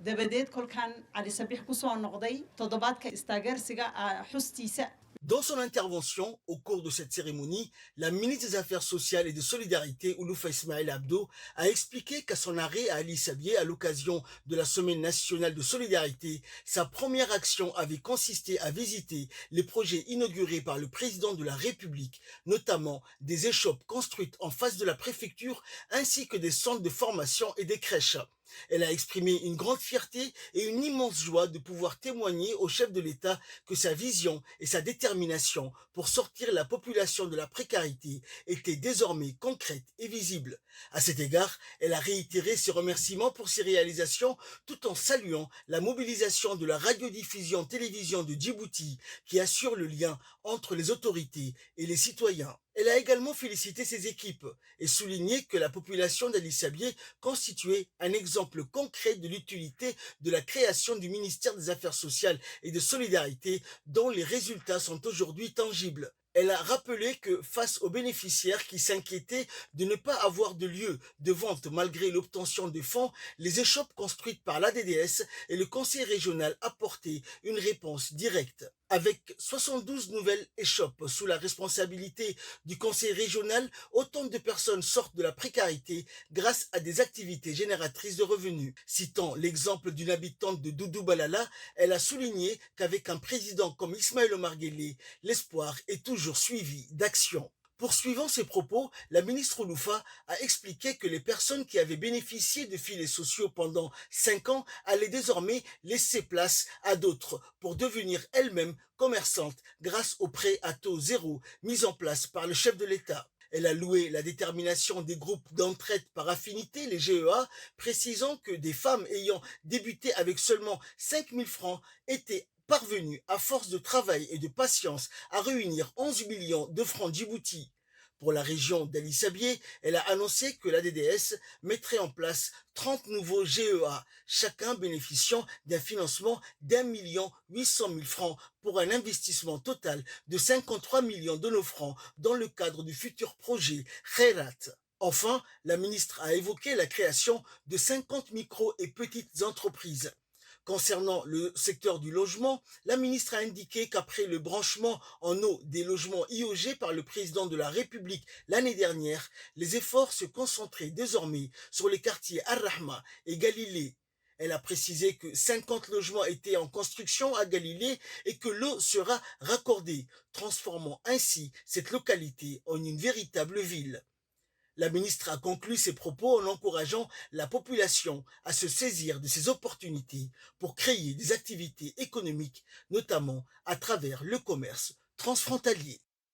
dabadeed kolkaan cali sabiix kusoo noqday toddobaadka istaageersiga xustiisa. Dans son intervention au cours de cette cérémonie, la ministre des Affaires sociales et de Solidarité, Ouloufa Ismaël Abdo, a expliqué qu'à son arrêt à Ali Sabié, à l'occasion de la Semaine nationale de solidarité, sa première action avait consisté à visiter les projets inaugurés par le président de la République, notamment des échoppes construites en face de la préfecture ainsi que des centres de formation et des crèches. Elle a exprimé une grande fierté et une immense joie de pouvoir témoigner au chef de l'État que sa vision et sa détermination pour sortir la population de la précarité étaient désormais concrètes et visibles. À cet égard, elle a réitéré ses remerciements pour ses réalisations tout en saluant la mobilisation de la radiodiffusion télévision de Djibouti qui assure le lien entre les autorités et les citoyens. Elle a également félicité ses équipes et souligné que la population d'Ali Sabié constituait un exemple concret de l'utilité de la création du ministère des Affaires sociales et de Solidarité dont les résultats sont aujourd'hui tangibles. Elle a rappelé que face aux bénéficiaires qui s'inquiétaient de ne pas avoir de lieu de vente malgré l'obtention de fonds, les échoppes construites par l'ADDS et le conseil régional apportaient une réponse directe. Avec 72 nouvelles échoppes sous la responsabilité du conseil régional, autant de personnes sortent de la précarité grâce à des activités génératrices de revenus. Citant l'exemple d'une habitante de Doudou Balala, elle a souligné qu'avec un président comme Ismaël Omar Guelleh, l'espoir est toujours suivi d'action. Poursuivant ses propos, la ministre Ouloufa a expliqué que les personnes qui avaient bénéficié de filets sociaux pendant 5 ans allaient désormais laisser place à d'autres pour devenir elles-mêmes commerçantes grâce aux prêts à taux zéro mis en place par le chef de l'État. Elle a loué la détermination des groupes d'entraide par affinité, les GEA, précisant que des femmes ayant débuté avec seulement 5 000 francs étaient parvenu, à force de travail et de patience, à réunir 11 millions de francs djibouti. Pour la région d'Ali Sabié, elle a annoncé que l'ADDS mettrait en place 30 nouveaux GEA, chacun bénéficiant d'un financement d'1,8 million francs pour un investissement total de 53 millions de nos francs dans le cadre du futur projet Khairat. Enfin, la ministre a évoqué la création de 50 micro et petites entreprises. Concernant le secteur du logement, la ministre a indiqué qu'après le branchement en eau des logements IOG par le président de la République l'année dernière, les efforts se concentraient désormais sur les quartiers Ar-Rahma et Galilée. Elle a précisé que 50 logements étaient en construction à Galilée et que l'eau sera raccordée, transformant ainsi cette localité en une véritable ville. La ministre a conclu ses propos en encourageant la population à se saisir de ces opportunités pour créer des activités économiques, notamment à travers le commerce transfrontalier.